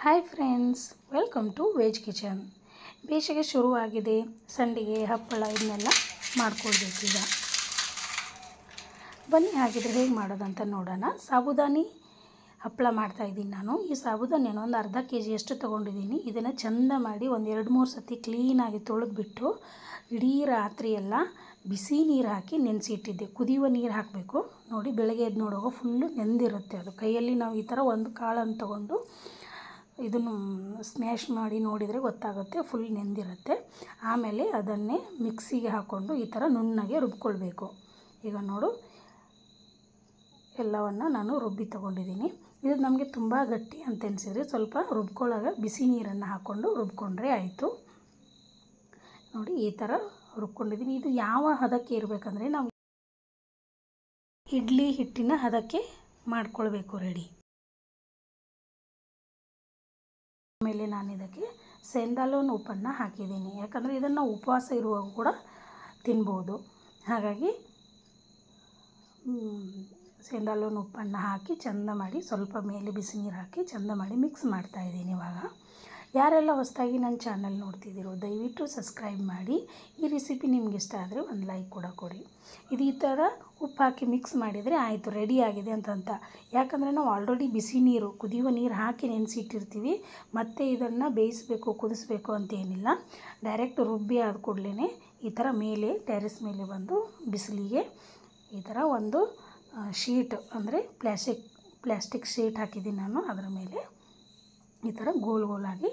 Hi friends, welcome to veg kitchen. ಬೇಸಿಗೆ ಶುರುವಾಗಿದೆ. ಸಂಡಿಗೆ, ಹಪ್ಪಳ ಇದನ್ನೆಲ್ಲ ಮಾಡ್ಕೊಳ್ಬೇಕು. ಈಗ ಬನ್ನಿ ಹಾಗಿದ್ರೆ ಹೇಗೆ ಮಾಡೋದಂತ ನೋಡೋಣ. ಸಾಬುದಾನಿ ಹಪ್ಪಳ ಮಾಡ್ತಾಯಿದ್ದೀನಿ ನಾನು. ಈ ಸಾಬುದಾನಿಯನ್ನು ಒಂದು ಅರ್ಧ kg ಅಷ್ಟು ತೊಗೊಂಡಿದ್ದೀನಿ. ಇದನ್ನು ಚೆಂದ ಮಾಡಿ ಒಂದು 2-3 ಸತಿ ಕ್ಲೀನಾಗಿ ತೊಳೆದ್ಬಿಟ್ಟು ಇಡೀ ರಾತ್ರಿ ಎಲ್ಲ ಬಿಸಿ ನೀರು ಹಾಕಿ ನೆನೆಸಿಟ್ಟಿದ್ದೆ. ಕುದಿಯುವ ನೀರು ಹಾಕಬೇಕು. ನೋಡಿ, ಬೆಳಗ್ಗೆ ಎದ್ದು ನೋಡುವಾಗ ಫುಲ್ಲು ನೆಂದಿರುತ್ತೆ. ಅದು ಕೈಯಲ್ಲಿ ನಾವು ಈ ಥರ ಒಂದು ಕಾಳನ್ನು ತೊಗೊಂಡು ಇದನ್ನು ಸ್ಮ್ಯಾಶ್ ಮಾಡಿ ನೋಡಿದರೆ ಗೊತ್ತಾಗುತ್ತೆ, ಫುಲ್ ನೆಂದಿರುತ್ತೆ. ಆಮೇಲೆ ಅದನ್ನೇ ಮಿಕ್ಸಿಗೆ ಹಾಕ್ಕೊಂಡು ಈ ಥರ ನುಣ್ಣಗೆ ರುಬ್ಕೊಳ್ಬೇಕು. ಈಗ ನೋಡು, ಎಲ್ಲವನ್ನು ನಾನು ರುಬ್ಬಿ ತೊಗೊಂಡಿದ್ದೀನಿ. ಇದು ನಮಗೆ ತುಂಬ ಗಟ್ಟಿ ಅಂತ ಅನಿಸಿದರೆ ಸ್ವಲ್ಪ ರುಬ್ಕೊಳ್ಳೋವಾಗ ಬಿಸಿ ನೀರನ್ನು ಹಾಕ್ಕೊಂಡು ರುಬ್ಕೊಂಡ್ರೆ ಆಯಿತು. ನೋಡಿ, ಈ ಥರ ರುಬ್ಕೊಂಡಿದ್ದೀನಿ. ಇದು ಯಾವ ಹದಕ್ಕೆ ಇರಬೇಕಂದ್ರೆ ನಾವು ಇಡ್ಲಿ ಹಿಟ್ಟಿನ ಹದಕ್ಕೆ ಮಾಡ್ಕೊಳ್ಬೇಕು ರೆಡಿ. ಆಮೇಲೆ ನಾನು ಇದಕ್ಕೆ ಸೆಂಧಾಲೋನ್ ಉಪ್ಪನ್ನು ಹಾಕಿದ್ದೀನಿ. ಯಾಕಂದರೆ ಇದನ್ನು ಉಪವಾಸ ಇರುವಾಗ ಕೂಡ ತಿನ್ಬೋದು. ಹಾಗಾಗಿ ಸೆಂಧಾಲೋನ್ ಉಪ್ಪನ್ನು ಹಾಕಿ ಚೆಂದ ಮಾಡಿ ಸ್ವಲ್ಪ ಮೇಲೆ ಬಿಸಿ ನೀರು ಹಾಕಿ ಚೆಂದ ಮಾಡಿ ಮಿಕ್ಸ್ ಮಾಡ್ತಾಯಿದ್ದೀನಿ. ಇವಾಗ ಯಾರೆಲ್ಲ ಹೊಸದಾಗಿ ನನ್ನ ಚಾನಲ್ ನೋಡ್ತಿದ್ದೀರೋ ದಯವಿಟ್ಟು ಸಬ್ಸ್ಕ್ರೈಬ್ ಮಾಡಿ. ಈ ರೆಸಿಪಿ ನಿಮ್ಗೆ ಇಷ್ಟ ಆದರೆ ಒಂದು ಲೈಕ್ ಕೂಡ ಕೊಡಿ. ಇದು ಈ ಥರ ಉಪ್ಪು ಹಾಕಿ ಮಿಕ್ಸ್ ಮಾಡಿದರೆ ಆಯಿತು, ರೆಡಿ ಆಗಿದೆ ಅಂತಂತ. ಯಾಕಂದರೆ ನಾವು ಆಲ್ರೆಡಿ ಬಿಸಿ ನೀರು, ಕುದಿಯುವ ನೀರು ಹಾಕಿ ನೆನೆಸಿಟ್ಟಿರ್ತೀವಿ. ಮತ್ತು ಇದನ್ನು ಬೇಯಿಸಬೇಕು, ಕುದಿಸ್ಬೇಕು ಅಂತೇನಿಲ್ಲ. ಡೈರೆಕ್ಟ್ ರುಬ್ಬಿ ಆದ ಕೂಡಲೇ ಈ ಥರ ಮೇಲೆ ಟೆರೆಸ್ ಮೇಲೆ ಬಂದು ಬಿಸಿಲಿಗೆ ಈ ಥರ ಒಂದು ಶೀಟ್ ಅಂದರೆ ಪ್ಲಾಸ್ಟಿಕ್ ಶೀಟ್ ಹಾಕಿದ್ದೀನಿ ನಾನು. ಅದರ ಮೇಲೆ ಈ ಥರ ಗೋಲಾಗಿ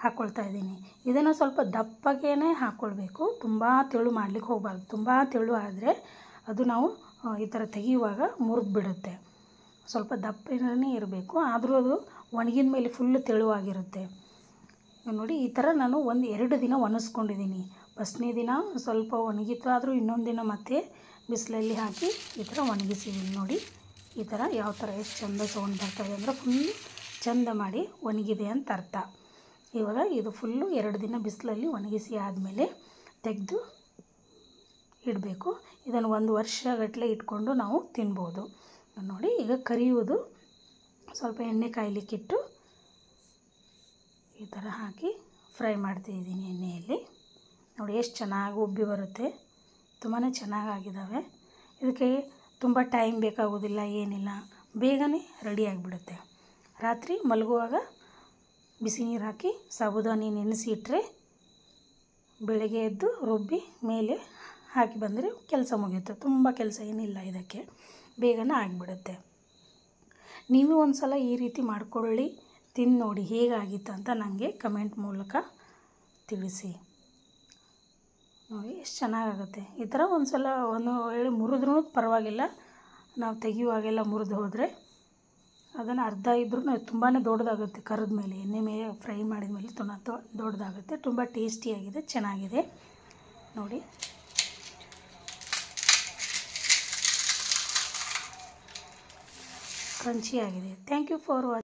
ಹಾಕ್ಕೊಳ್ತಾ ಇದ್ದೀನಿ. ಇದನ್ನು ಸ್ವಲ್ಪ ದಪ್ಪಗೇ ಹಾಕ್ಕೊಳ್ಬೇಕು. ತುಂಬ ತೆಳು ಮಾಡಲಿಕ್ಕೆ ಹೋಗಬಾರ್ದು. ತುಂಬ ತೆಳು ಆದರೆ ಅದು ನಾವು ಈ ಥರ ತೆಗೆಯುವಾಗ ಮುರಿದು ಬಿಡುತ್ತೆ. ಸ್ವಲ್ಪ ದಪ್ಪನೇ ಇರಬೇಕು. ಆದರೂ ಅದು ಒಣಗಿದ ಮೇಲೆ ಫುಲ್ಲು ತೆಳುವಾಗಿರುತ್ತೆ. ನೋಡಿ, ಈ ಥರ ನಾನು 1-2 ದಿನ ಒಣಗಿಸ್ಕೊಂಡಿದ್ದೀನಿ. ಫಸ್ಟ್ನೇ ದಿನ ಸ್ವಲ್ಪ ಒಣಗಿತ್ತು, ಆದರೂ ಇನ್ನೊಂದು ದಿನ ಮತ್ತೆ ಬಿಸಿಲಲ್ಲಿ ಹಾಕಿ ಈ ಥರ ಒಣಗಿಸಿದ್ದೀನಿ. ನೋಡಿ, ಈ ಥರ ಯಾವ ಥರ ಎಷ್ಟು ಚೆಂದ ಸೌಂಡ್ ಬರ್ತದೆ ಅಂದರೆ ಫುಲ್ಲು ಚೆಂದ ಮಾಡಿ ಒಣಗಿದೆ ಅಂತ ಅರ್ಥ. ಇವಾಗ ಇದು ಫುಲ್ಲು 2 ದಿನ ಬಿಸಿಲಲ್ಲಿ ಒಣಗಿಸಿ ಆದಮೇಲೆ ತೆಗೆದು ಇಡಬೇಕು. ಇದನ್ನು 1 ವರ್ಷಗಟ್ಟಲೆ ಇಟ್ಕೊಂಡು ನಾವು ತಿನ್ಬೋದು. ನೋಡಿ, ಈಗ ಕರಿಯುವುದು ಸ್ವಲ್ಪ ಎಣ್ಣೆ ಕಾಯಲಿಕ್ಕಿಟ್ಟು ಈ ಥರ ಹಾಕಿ ಫ್ರೈ ಮಾಡ್ತಾಯಿದ್ದೀನಿ ಎಣ್ಣೆಯಲ್ಲಿ. ನೋಡಿ ಎಷ್ಟು ಚೆನ್ನಾಗಿ ಉಬ್ಬಿ ಬರುತ್ತೆ. ತುಂಬಾ ಚೆನ್ನಾಗಾಗಿದ್ದಾವೆ. ಇದಕ್ಕೆ ತುಂಬ ಟೈಮ್ ಬೇಕಾಗೋದಿಲ್ಲ, ಏನಿಲ್ಲ, ಬೇಗನೆ ರೆಡಿಯಾಗಿಬಿಡುತ್ತೆ. ರಾತ್ರಿ ಮಲಗುವಾಗ ಬಿಸಿ ನೀರು ಹಾಕಿ ಸಾಬುದಾನಿ ನೆನೆಸಿ ಇಟ್ಟರೆ ಬೆಳಗ್ಗೆ ಎದ್ದು ರುಬ್ಬಿ ಮೇಲೆ ಹಾಕಿ ಬಂದರೆ ಕೆಲಸ ಮುಗಿಯುತ್ತೆ. ತುಂಬ ಕೆಲಸ ಏನಿಲ್ಲ, ಇದಕ್ಕೆ ಬೇಗನೆ ಆಗಿಬಿಡುತ್ತೆ. ನೀವು ಒಂದು ಸಲ ಈ ರೀತಿ ಮಾಡ್ಕೊಳ್ಳಿ, ತಿಂದು ನೋಡಿ ಹೇಗಾಗಿತ್ತು ಅಂತ ನನಗೆ ಕಮೆಂಟ್ ಮೂಲಕ ತಿಳಿಸಿ. ನೋಡಿ ಎಷ್ಟು ಚೆನ್ನಾಗಾಗುತ್ತೆ. ಈ ಥರ ಒಂದು ಸಲ ಒಂದು ವೇಳೆ ಮುರಿದ್ರೂ ಪರವಾಗಿಲ್ಲ, ನಾವು ತೆಗೆಯುವಾಗೆಲ್ಲ ಮುರಿದು ಹೋದರೆ ಅದನ್ನು ಅರ್ಧ ಇದ್ರೂ ತುಂಬಾ ದೊಡ್ಡದಾಗುತ್ತೆ. ಕರಿದ ಮೇಲೆ ಎಣ್ಣೆ ಮೇಲೆ ಫ್ರೈ ಮಾಡಿದ ಮೇಲೆ ದೊಡ್ಡದಾಗುತ್ತೆ. ತುಂಬ ಟೇಸ್ಟಿಯಾಗಿದೆ, ಚೆನ್ನಾಗಿದೆ. ನೋಡಿ, ಕ್ರಂಚಿಯಾಗಿದೆ. Thank you for watching.